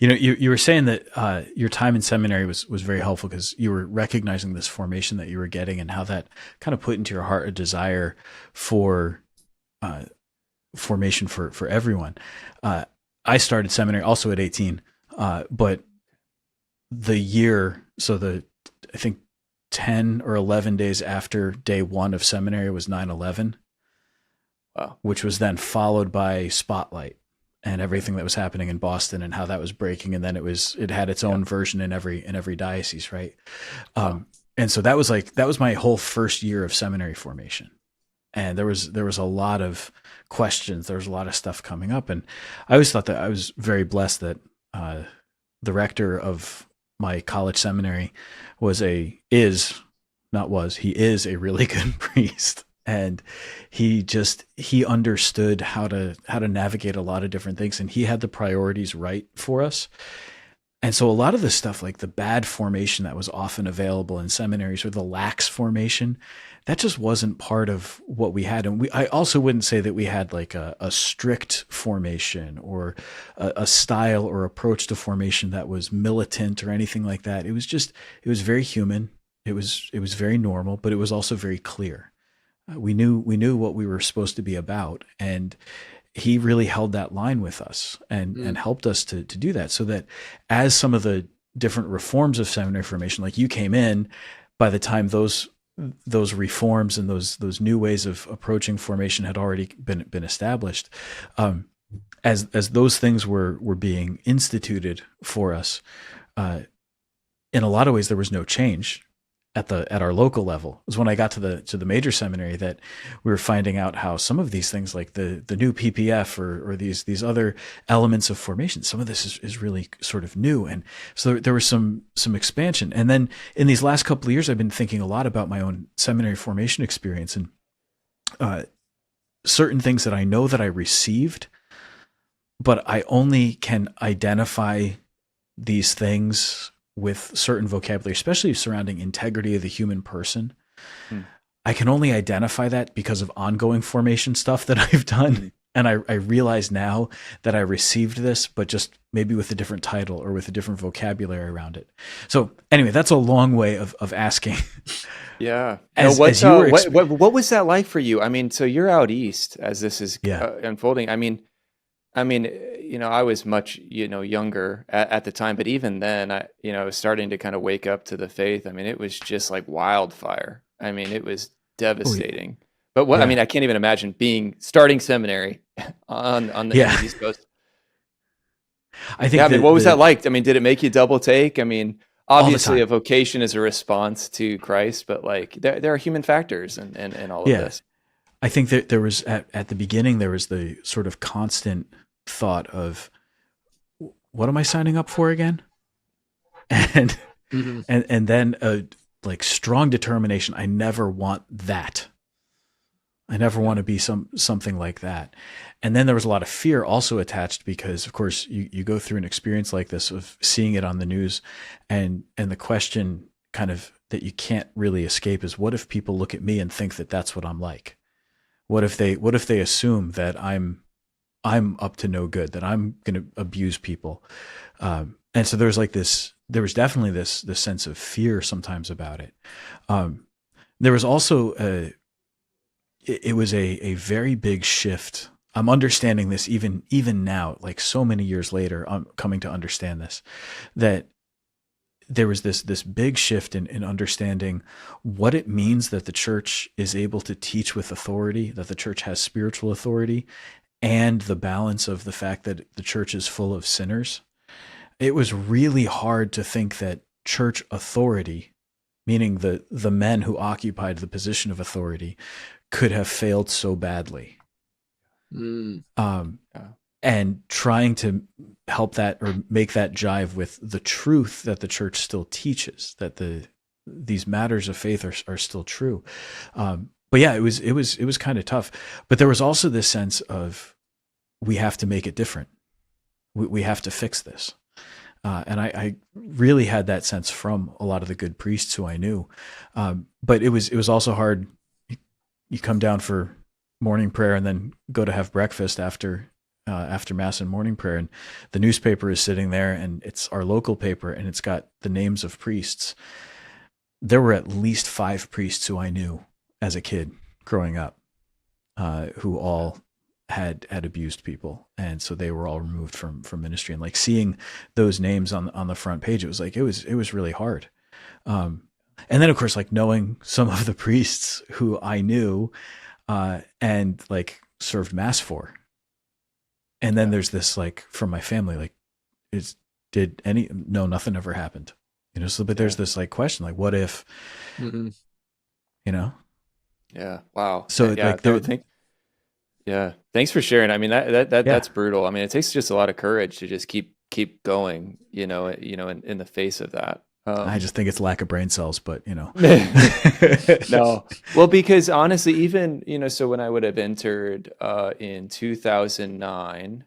You were saying that your time in seminary was very helpful because you were recognizing this formation that you were getting and how that kind of put into your heart a desire for uh, formation for everyone. I started seminary also at 18, but the year, so I think 10 or 11 days after day one of seminary was 9/11, Wow. which was then followed by Spotlight and everything that was happening in Boston and how that was breaking. And then it had its own version in every diocese. Right. Wow. And so that was my whole first year of seminary formation. And there was a lot of questions. There was a lot of stuff coming up. And I always thought that I was very blessed that, the rector of my college seminary he is a really good priest. And he understood how to navigate a lot of different things. And he had the priorities right for us. And so a lot of the stuff, like the bad formation that was often available in seminaries or the lax formation, that just wasn't part of what we had. And I also wouldn't say that we had like a strict formation or a style or approach to formation that was militant or anything like that. It was very human. It was very normal, but it was also very clear. We knew what we were supposed to be about. And he really held that line with us and helped us to do that, so that as some of the different reforms of seminary formation, like you came in, by the time those reforms and those new ways of approaching formation had already been established, as those things were being instituted for us, in a lot of ways there was no change at our local level. It was when I got to the major seminary that we were finding out how some of these things, like the new PPF or these other elements of formation, some of this is really sort of new. And so there was some expansion. And then in these last couple of years, I've been thinking a lot about my own seminary formation experience and certain things that I know that I received, but I only can identify these things with certain vocabulary, especially surrounding integrity of the human person. I can only identify that because of ongoing formation stuff that I've done. And I realize now that I received this, but just maybe with a different title or with a different vocabulary around it. So anyway, that's a long way of asking. Yeah. What was that like for you? I mean, so you're out east as this is unfolding. I mean, I was much, younger at the time, but even then, I was starting to kind of wake up to the faith. I mean, it was just like wildfire. I mean, it was devastating. But I mean, I can't even imagine starting seminary on the East Coast. I think. What was that like? I mean, did it make you double take? I mean, obviously, a vocation is a response to Christ, but like there are human factors and all of this. I think that there was at the beginning, there was the sort of constant thought of, what am I signing up for again? And and then a like strong determination. I never want that. I never want to be something like that. And then there was a lot of fear also attached because, of course, you go through an experience like this of seeing it on the news, and the question kind of that you can't really escape is, what if people look at me and think that that's what I'm like? What if they assume that I'm up to no good, that I'm going to abuse people? And so there was definitely this sense of fear sometimes about it. There was also it was a very big shift. I'm understanding this even now, like so many years later, I'm coming to understand this, that there was this big shift in understanding what it means that the church is able to teach with authority, that the church has spiritual authority, and the balance of the fact that the church is full of sinners. It was really hard to think that church authority, meaning the men who occupied the position of authority, could have failed so badly. And trying to help that or make that jive with the truth that the church still teaches, that these matters of faith are still true. But yeah, it was kind of tough. But there was also this sense of, we have to make it different. We have to fix this. And I really had that sense from a lot of the good priests who I knew. But it was also hard. You come down for morning prayer and then go to have breakfast after after Mass and morning prayer, and the newspaper is sitting there, and it's our local paper, and it's got the names of priests. There were at least 5 priests who I knew as a kid growing up, who all had abused people, and so they were all removed from ministry. And like seeing those names on the front page, it was like it was really hard. And then of course, like knowing some of the priests who I knew and like served Mass for. And then there's this, like, from my family, like, nothing ever happened, you know? So, but there's this like question, like, what if, you know? Yeah. Wow. So yeah, like, thanks for sharing. I mean, that's brutal. I mean, it takes just a lot of courage to just keep going, in the face of that. I just think it's lack of brain cells, but no. Well, because honestly, even, so when I would have entered in 2009,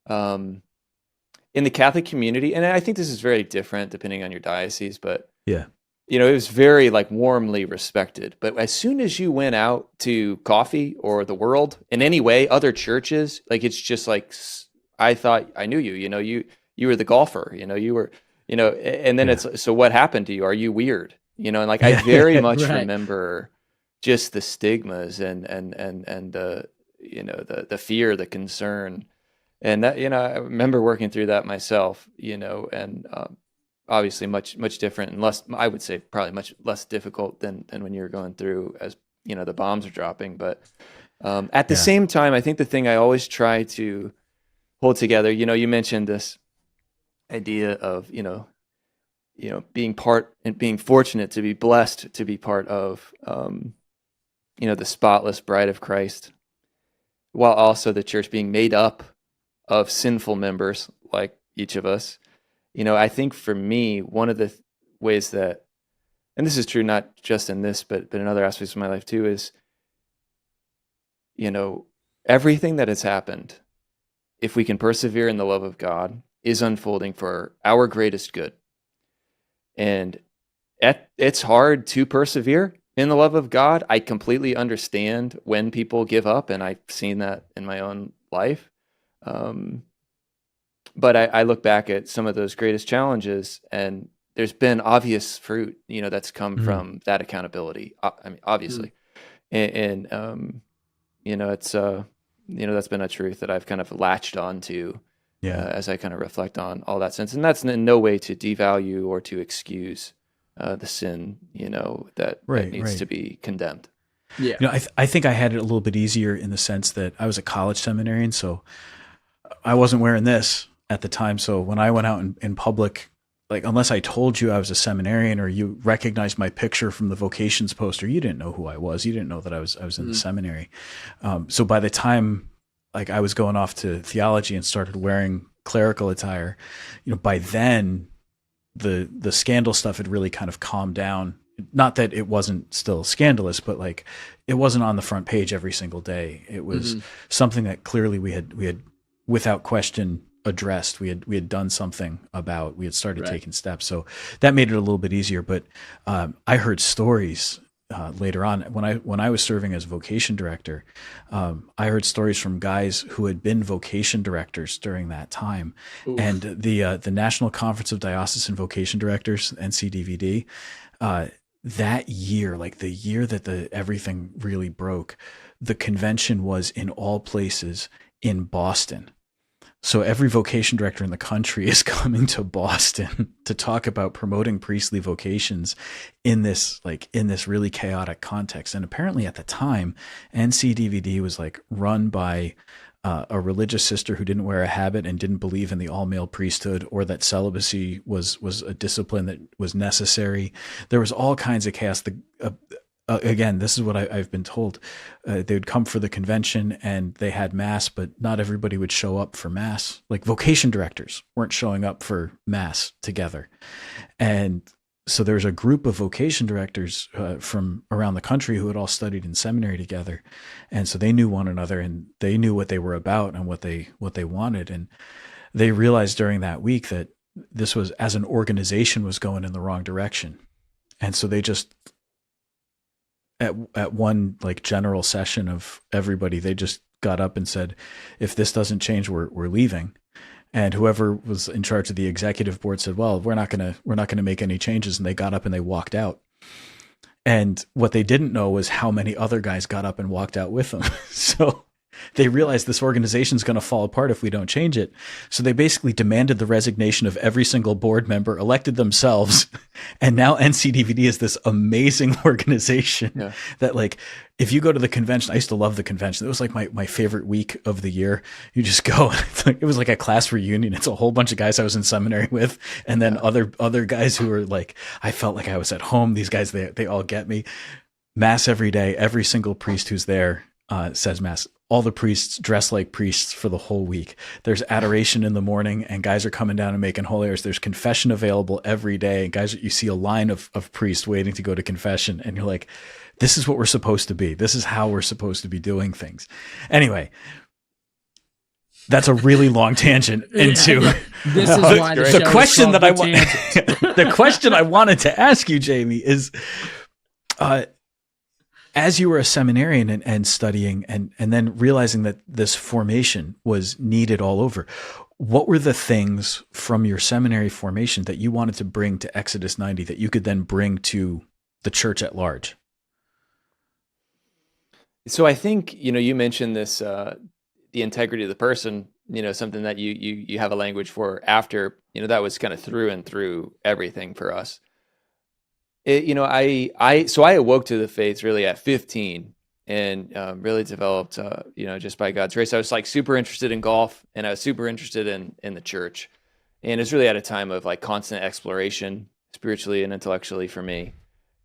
in the Catholic community, and I think this is very different depending on your diocese, but yeah, it was very like warmly respected. But as soon as you went out to coffee or the world in any way, other churches, like it's just like, I thought I knew you, you were the golfer, you were, and then it's, so what happened to you? Are you weird? And like, I very much remember just the stigmas and the, the fear, the concern. And that, I remember working through that myself, and obviously much different and less, I would say probably much less difficult than when you're going through as, the bombs are dropping. But at the same time, I think the thing I always try to hold together, you mentioned this idea of, being part and being fortunate to be blessed to be part of, the spotless bride of Christ, while also the church being made up of sinful members like each of us. I think for me, one of the ways that, and this is true not just in this, but in other aspects of my life too, is, everything that has happened, if we can persevere in the love of God, is unfolding for our greatest good. And it's hard to persevere in the love of God. I completely understand when people give up, and I've seen that in my own life. But I look back at some of those greatest challenges, and there's been obvious fruit, that's come from that accountability. I mean, obviously, and it's that's been a truth that I've kind of latched onto as I kind of reflect on all that sense. And that's in no way to devalue or to excuse the sin, that needs to be condemned. Yeah, I think I had it a little bit easier in the sense that I was a college seminarian, so I wasn't wearing this at the time. So when I went out in public, like unless I told you I was a seminarian or you recognized my picture from the vocations poster, you didn't know who I was. You didn't know that I was in the seminary. So by the time like I was going off to theology and started wearing clerical attire, by then the scandal stuff had really kind of calmed down. Not that it wasn't still scandalous, but like it wasn't on the front page every single day. It was something that clearly we had without question addressed. We had done something about. We had started taking steps. So that made it a little bit easier. But I heard stories later on when I was serving as vocation director. I heard stories from guys who had been vocation directors during that time. Oof. And the National Conference of Diocesan Vocation Directors, NCDVD, that year, like the year that everything really broke, the convention was in all places in Boston. So every vocation director in the country is coming to Boston to talk about promoting priestly vocations in this really chaotic context. And apparently at the time, NCDVD was like run by a religious sister who didn't wear a habit and didn't believe in the all-male priesthood or that celibacy was a discipline that was necessary. There was all kinds of chaos. Again, this is what I've been told. They would come for the convention and they had Mass, but not everybody would show up for Mass. Like vocation directors weren't showing up for Mass together. And so there was a group of vocation directors from around the country who had all studied in seminary together. And so they knew one another and they knew what they were about and what they wanted. And they realized during that week that this was, as an organization, was going in the wrong direction. And so they just, at one like general session of everybody, they just got up and said, if this doesn't change, we're leaving. And whoever was in charge of the executive board said, well, we're not going to make any changes. And they got up and they walked out. And what they didn't know was how many other guys got up and walked out with them. So they realized this organization is going to fall apart if we don't change it. So they basically demanded the resignation of every single board member, elected themselves. And now NCDVD is this amazing organization that, like, if you go to the convention, I used to love the convention. It was like my favorite week of the year. You just go, it was like a class reunion. It's a whole bunch of guys I was in seminary with. And then other guys who were like, I felt like I was at home. These guys, they all get me. Mass every day. Every single priest who's there says mass. All the priests dress like priests for the whole week. There's adoration in the morning, and guys are coming down and making holy hours. There's confession available every day. And guys, you see a line of priests waiting to go to confession, and you're like, this is what we're supposed to be. This is how we're supposed to be doing things. Anyway, that's a really long tangent into this is why the question that the question I wanted to ask you, Jamie, is as you were a seminarian and studying and then realizing that this formation was needed all over, what were the things from your seminary formation that you wanted to bring to Exodus 90 that you could then bring to the church at large? So I think, you mentioned this, the integrity of the person, something that you have a language for after, that was kind of through and through everything for us. So I awoke to the faith really at 15 and really developed, just by God's grace. I was like super interested in golf, and I was super interested in the church. And it's really at a time of like constant exploration spiritually and intellectually for me.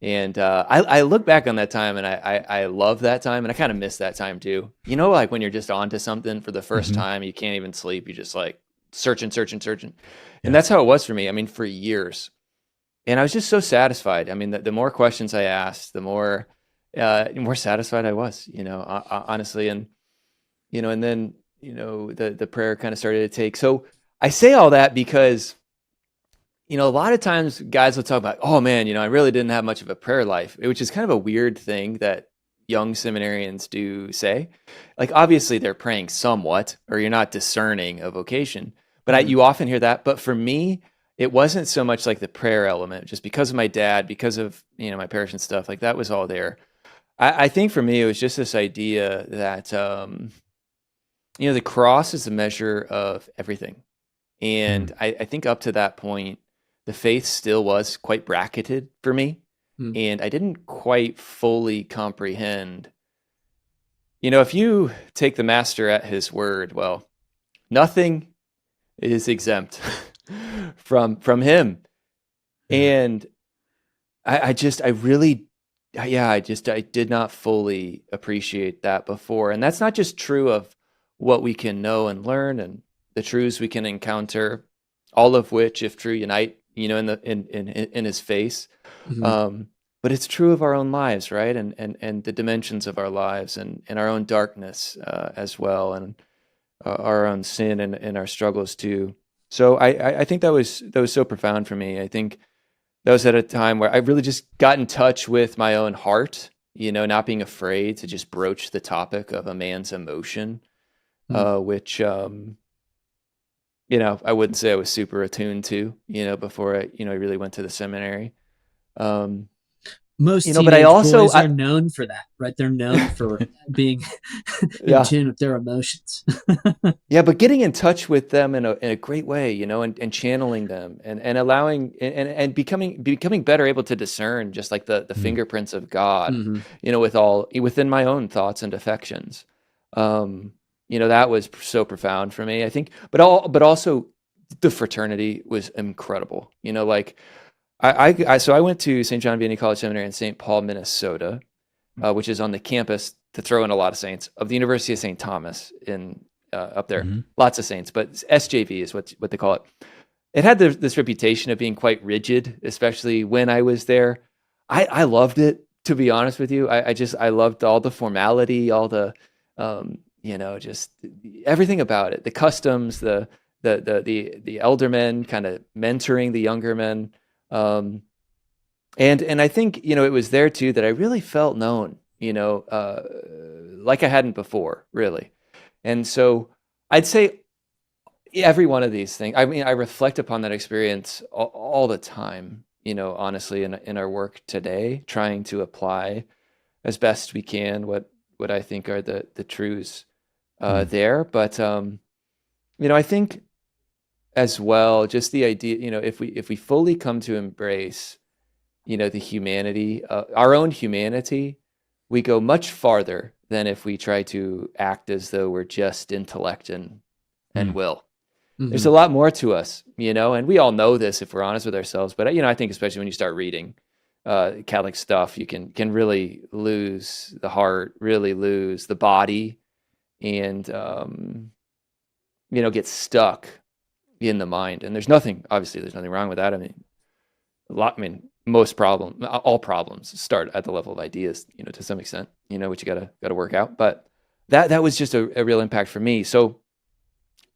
And I look back on that time, and I love that time, and I kind of miss that time too. Like when you're just onto something for the first time, you can't even sleep. You just like searching. And that's how it was for me. I mean, for years. And I was just so satisfied. I mean, the more questions I asked, the more satisfied I was, honestly. And, and then, the prayer kind of started to take. So I say all that because, a lot of times guys will talk about, oh man, I really didn't have much of a prayer life, which is kind of a weird thing that young seminarians do say. Like, obviously they're praying somewhat, or you're not discerning a vocation, but you often hear that. But for me, it wasn't so much like the prayer element, just because of my dad, because of, my parish and stuff, like that was all there. I think for me, it was just this idea that, the cross is a measure of everything. And I think up to that point, the faith still was quite bracketed for me. And I didn't quite fully comprehend, if you take the master at his word, well, nothing is exempt from him. And I did not fully appreciate that before. And that's not just true of what we can know and learn and the truths we can encounter, all of which, if true, unite, in his face. But it's true of our own lives, right? And the dimensions of our lives and our own darkness as well, and our own sin and our struggles too. So I think that was so profound for me. I think that was at a time where I really just got in touch with my own heart, not being afraid to just broach the topic of a man's emotion, which, I wouldn't say I was super attuned to, before I really went to the seminary. Most boys are known for that, right? They're known for being in tune with their emotions. Yeah, but getting in touch with them in a great way, and channeling them and allowing and becoming better able to discern just like the fingerprints of God, within my own thoughts and affections. That was so profound for me, I think. But also the fraternity was incredible. I went to St. John Vianney College Seminary in St. Paul, Minnesota, which is on the campus, to throw in a lot of saints, of the University of St. Thomas in up there. Lots of saints, but SJV is what they call it. It had this reputation of being quite rigid, especially when I was there. I loved it, to be honest with you. I loved all the formality, all the just everything about it. The customs, the elder men kind of mentoring the younger men. And I think, it was there too that I really felt known, like I hadn't before, really. And so I'd say every one of these things, I mean, I reflect upon that experience all the time, honestly, in our work today, trying to apply as best we can what I think are the truths there. But, I think as well, just the idea, if we fully come to embrace, the humanity, our own humanity, we go much farther than if we try to act as though we're just intellect and will. Mm-hmm. There's a lot more to us, and we all know this if we're honest with ourselves. But, I think especially when you start reading Catholic stuff, you can really lose the heart, really lose the body, and, get stuck in the mind. And obviously there's nothing wrong with that. All problems start at the level of ideas, to some extent, which you gotta work out. But that was just a real impact for me. So,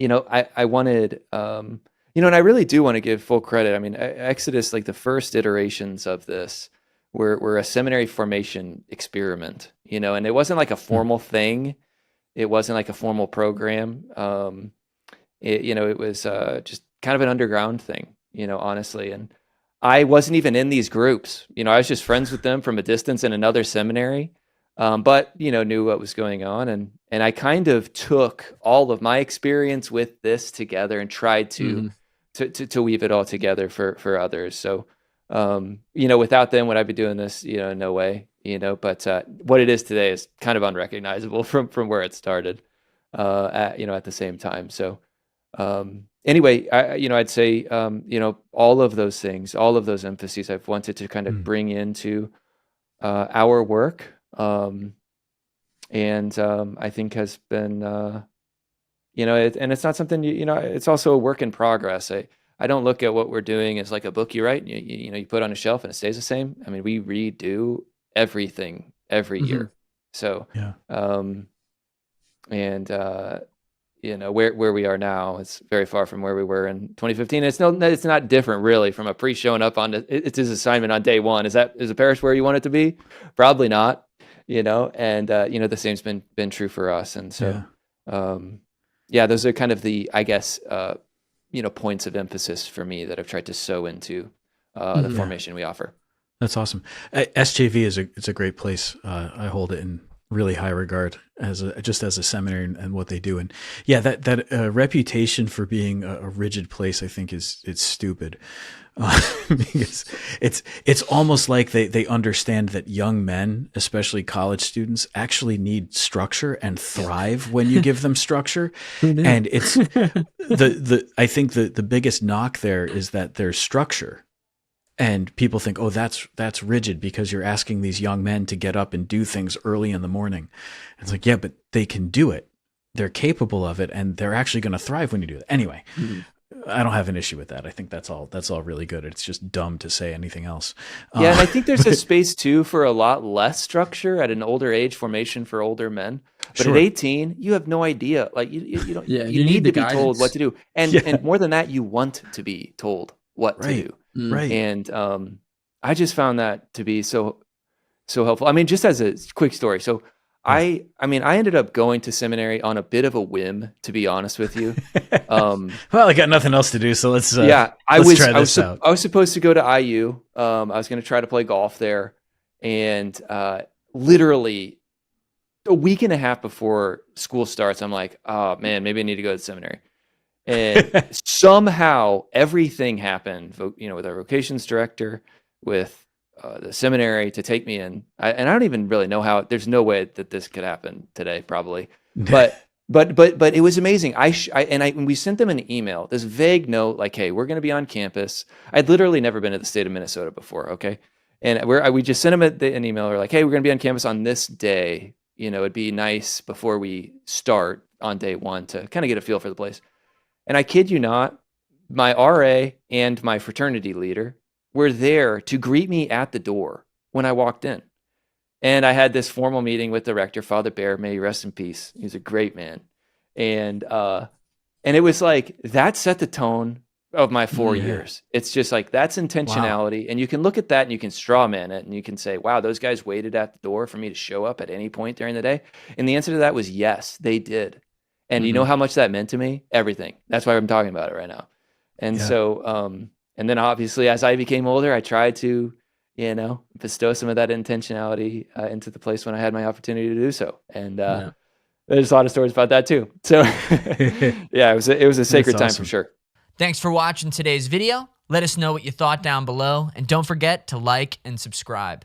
I wanted, and I really do want to give full credit. I mean, Exodus, like the first iterations of this were a seminary formation experiment, and it wasn't like a formal thing. It wasn't like a formal program. It was just kind of an underground thing, honestly. And I wasn't even in these groups. I was just friends with them from a distance in another seminary, but, knew what was going on. And I kind of took all of my experience with this together and tried to weave it all together for others. So, without them, would I be doing this? No way, but what it is today is kind of unrecognizable from where it started, at the same time. So, anyway, I'd say, all of those things, all of those emphases I've wanted to kind of bring into our work, and I think has been, and it's not something, it's also a work in progress. I don't look at what we're doing as like a book you write, you put on a shelf and it stays the same. I mean, we redo everything every year. So, yeah. Where we are now, it's very far from where we were in 2015. It's not different really from a priest showing up it's his assignment on day one. Is the parish where you want it to be? Probably not, and the same's been true for us. And so, those are kind of the, I guess, points of emphasis for me that I've tried to sew into the formation we offer. That's awesome. SJV it's a great place. I hold it in really high regard as a seminary and what they do. And yeah, that reputation for being a rigid place, I think it's stupid. Because it's almost like they understand that young men, especially college students, actually need structure and thrive when you give them structure. And it's I think the biggest knock there is that there's structure. And people think, oh, that's rigid because you're asking these young men to get up and do things early in the morning. And it's like, yeah, but they can do it. They're capable of it, and they're actually going to thrive when you do it. Anyway, I don't have an issue with that. I think that's all really good. It's just dumb to say anything else. Yeah, and I think there's a space too for a lot less structure at an older age, formation for older men. But at 18, you have no idea. Like you don't. Yeah, you need to be told what to do, and more than that, you want to be told what to do. Right. And I just found that to be so helpful. I mean, just as a quick story. So I ended up going to seminary on a bit of a whim, to be honest with you. Well, I got nothing else to do, so let's try this out. I was supposed to go to IU. I was going to try to play golf there, and literally a week and a half before school starts, I'm like, oh man, maybe I need to go to seminary. And somehow everything happened, with our vocations director, with the seminary to take me in. And I don't even really know how. There's no way that this could happen today, probably. But it was amazing. We sent them an email, this vague note, like, "Hey, we're going to be on campus." I'd literally never been to the state of Minnesota before. Okay, and we just sent them an email. We're like, "Hey, we're going to be on campus on this day. It'd be nice before we start on day one to kind of get a feel for the place." And I kid you not, my RA and my fraternity leader were there to greet me at the door when I walked in. And I had this formal meeting with the rector, Father Bear, may he rest in peace. He was a great man. And it was like, that set the tone of my 4 years. It's just like, that's intentionality. Wow. And you can look at that and you can straw man it and you can say, wow, those guys waited at the door for me to show up at any point during the day. And the answer to that was yes, they did. And you know how much that meant to me? Everything. That's why I'm talking about it right now. And so, and then obviously as I became older, I tried to, you know, bestow some of that intentionality into the place when I had my opportunity to do so. And there's a lot of stories about that too. So yeah, it was a sacred time for sure. Thanks for watching today's video. Let us know what you thought down below, and don't forget to like and subscribe.